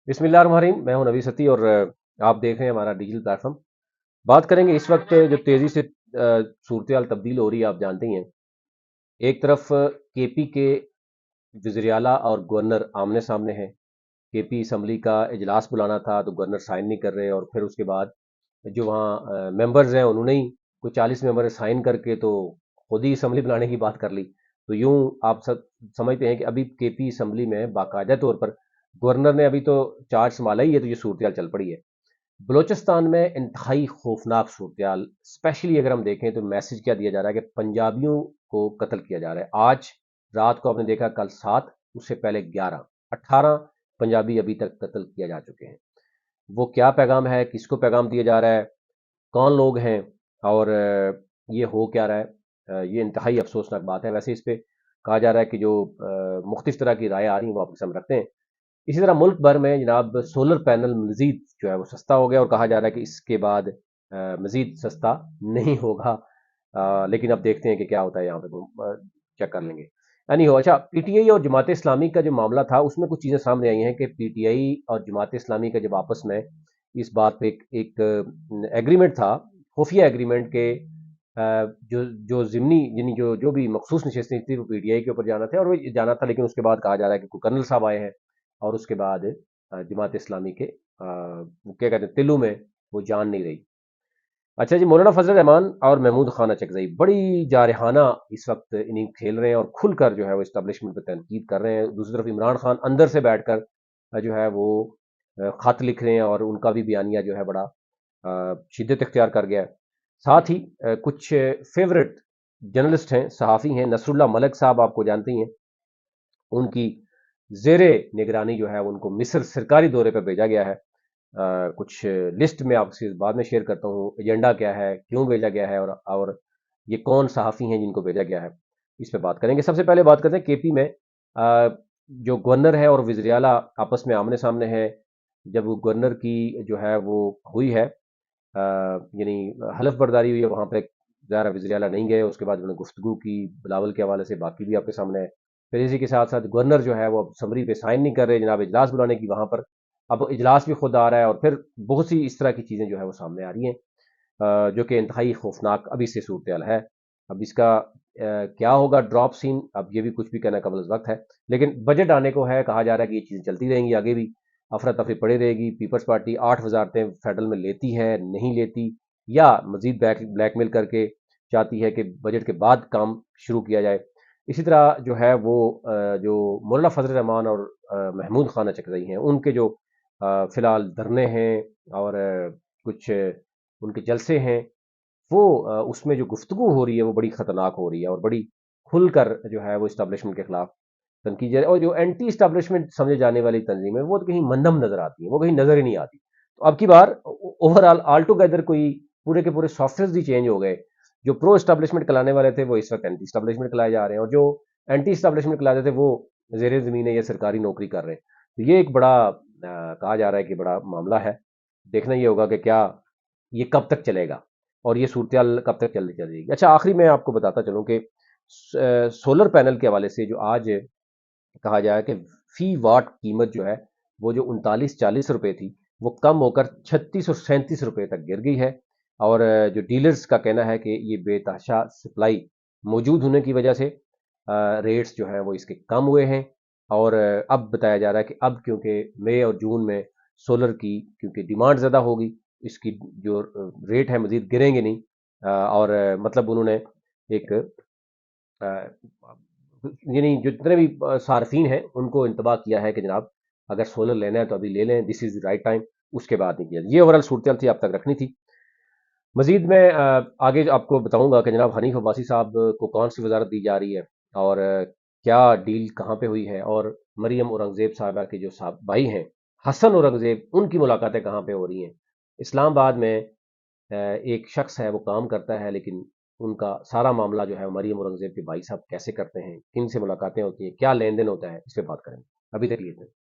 बिस्मिल्लाहिर्रहमानिर्रहीम। मैं हूं नबी सती और आप देख रहे हैं हमारा डिजिटल प्लेटफॉर्म। बात करेंगे इस वक्त जो तेजी से सूरत हाल तब्दील हो रही है, आप जानते ही हैं। एक तरफ केपी के वज़ीर आला और गवर्नर आमने सामने हैं। केपी असम्बली का इजलास बुलाना था तो गवर्नर साइन नहीं कर रहे, और फिर उसके बाद जो वहाँ मेंबर्स हैं उन्होंने ही कोई 40 मेंबर साइन करके तो खुद ही असम्बली बुलाने की बात कर ली। तो यूं आप सब समझते हैं कि अभी केपी असम्बली में बाकायदा तौर पर गवर्नर ने अभी तो चार्ज संभाला ही है, तो ये सूरत हाल चल पड़ी है। बलूचिस्तान में इंतहाई खौफनाक सूरत हाल, स्पेशली अगर हम देखें तो मैसेज क्या दिया जा रहा है कि पंजाबियों को कत्ल किया जा रहा है। आज रात को आपने देखा, कल 7, उससे पहले 11, 18 पंजाबी अभी तक कत्ल किया जा चुके हैं। वो क्या पैगाम है, किसको पैगाम दिया जा रहा है, कौन लोग हैं, और ये हो क्या रहा है? ये इंतहाई अफसोसनाक बात है। वैसे इस पे कहा जा रहा है कि जो मुख्तलिफ तरह की राय आ रही हैं वो आपके सामने रखते हैं। इसी तरह मुल्क भर में जनाब सोलर पैनल मजीद जो है वो सस्ता हो गया, और कहा जा रहा है कि इसके बाद मजीद सस्ता नहीं होगा। लेकिन अब देखते हैं कि क्या होता है, यहाँ पे तो चेक कर लेंगे। यानी हो अच्छा, पीटीआई और जमात इस्लामी का जो मामला था उसमें कुछ चीज़ें सामने आई हैं कि पीटीआई और जमात इस्लामी का जब आपस में इस बात पे एक एग्रीमेंट था, खुफिया एग्रीमेंट के जो जो ज़िमनी यानी जो जो भी मखसूस नशस्तें थी वो पीटीआई के ऊपर जाना था, और वो जाना था। लेकिन उसके बाद कहा जा रहा है कि कोई कर्नल साहब आए हैं और उसके बाद जमात इस्लामी के वो क्या कहते हैं तिलू में वो जान नहीं रही। अच्छा जी, मौलाना फजल रहमान और महमूद खान अचकजई बड़ी जारहाना इस वक्त इनिंग खेल रहे हैं और खुलकर जो है वो इस्टेब्लिशमेंट पर तनकीद कर रहे हैं। दूसरी तरफ इमरान खान अंदर से बैठकर जो है वो खत लिख रहे हैं, और उनका भी बयानिया जो है बड़ा शिद्दत इख्तियार कर गया है। साथ ही कुछ फेवरेट जर्नलिस्ट हैं, सहाफ़ी हैं, नसरुल्लाह मलिक साहब आपको जानते ही हैं। उनकी ज़ेरे निगरानी जो है उनको मिस्र सरकारी दौरे पर भेजा गया है। कुछ लिस्ट में आपसे बाद में शेयर करता हूँ, एजेंडा क्या है, क्यों भेजा गया है, और ये कौन सहाफ़ी हैं जिनको भेजा गया है, इस पे बात करेंगे। सबसे पहले बात करते हैं केपी में जो गवर्नर है और वज़ीर आला आपस में आमने सामने हैं। जब वो गवर्नर की जो है वो हुई है यानी हलफ बर्दारी हुई है, वहाँ पे ज़ाहिर वज़ीर आला नहीं गए। उसके बाद उन्होंने गुफ्तगू की बिलावल के हवाले से, बाकी भी आपके सामने है। फिर इसी के साथ साथ गवर्नर जो है वो अब समरी पे साइन नहीं कर रहे, जनाब इजलास बुलाने की वहाँ पर अब इजलास भी खुद आ रहा है, और फिर बहुत सी इस तरह की चीज़ें जो है वो सामने आ रही हैं, जो कि इंतहाई खौफनाक अभी से सूरत हाल है। अब इसका क्या होगा ड्रॉप सीन, अब ये भी कुछ भी कहना कबल वक्त है। लेकिन बजट आने को है, कहा जा रहा है कि ये चीज़ें चलती रहेंगी आगे भी, अफरा तफरी पड़ी रहेगी। पीपल्स पार्टी 8 वजारतें फेडरल में लेती है, नहीं लेती, या मजीद ब्लैकमेल करके चाहती है कि बजट के बाद काम शुरू किया जाए। इसी तरह जो है वो जो मौलाना फजल रहमान और महमूद खान चकरई हैं, उनके जो फिलहाल धरने हैं और कुछ उनके जलसे हैं, वो उसमें जो गुफ्तगू हो रही है वो बड़ी खतरनाक हो रही है, और बड़ी खुलकर जो है वो इस्टेब्लिशमेंट के खिलाफ तनकीद है। और जो एंटी इस्टेब्लिशमेंट समझे जाने वाली तंजीम है वो तो कहीं मंदम नजर आती है, वो कहीं नजर ही नहीं आती। तो अब की बार ओवरऑल ऑल टुगेदर कोई पूरे के पूरे सॉफ्टवेयर ही चेंज हो गए। जो प्रो इस्टेब्लिशमेंट कराने वाले थे वो इस वक्त एंटी इस्टेब्लिशमेंट कराए जा रहे हैं, और जो एंटी इस्टेब्लिशमेंट कराते थे वो जेर जमीन या सरकारी नौकरी कर रहे हैं। तो ये एक बड़ा कहा जा रहा है कि बड़ा मामला है। देखना ये होगा कि क्या ये कब तक चलेगा, और ये सूरत कब तक चलती चलेगी। अच्छा, आखिरी में आपको बताता चलूँ कि सोलर पैनल के हवाले से जो आज कहा जाए कि फी वाट कीमत जो है वो जो 39-40 रुपए थी, वो कम होकर 36 और 37 रुपए तक गिर गई है। और जो डीलर्स का कहना है कि ये बेतहाशा सप्लाई मौजूद होने की वजह से रेट्स जो हैं वो इसके कम हुए हैं। और अब बताया जा रहा है कि अब क्योंकि मई और जून में सोलर की क्योंकि डिमांड ज़्यादा होगी, इसकी जो रेट है मज़ीद गिरेंगे नहीं। और मतलब उन्होंने एक अ, यानी जो जितने भी सार्फिन हैं उनको इंतबाह किया है कि जनाब अगर सोलर लेना है तो अभी ले लें, this is the right time, उसके बाद नहीं किया। ये ओवरऑल सूरत थी, आप तक रखनी थी। मजीद मैं आगे आपको बताऊंगा कि जनाब हनीफ अब्बासी साहब को कौन सी वजारत दी जा रही है, और क्या डील कहाँ पे हुई है, और मरियम औरंगजेब साहबा के जो साहब भाई हैं हसन औरंगजेब, उनकी मुलाकातें कहाँ पे हो रही हैं। इस्लामाबाद में एक शख्स है वो काम करता है, लेकिन उनका सारा मामला जो है वो मरियम औरंगजेब के भाई साहब कैसे करते हैं, किन से मुलाकातें होती हैं, क्या लेन देन होता है, इस पे बात करेंगे। अभी तक लिए थे।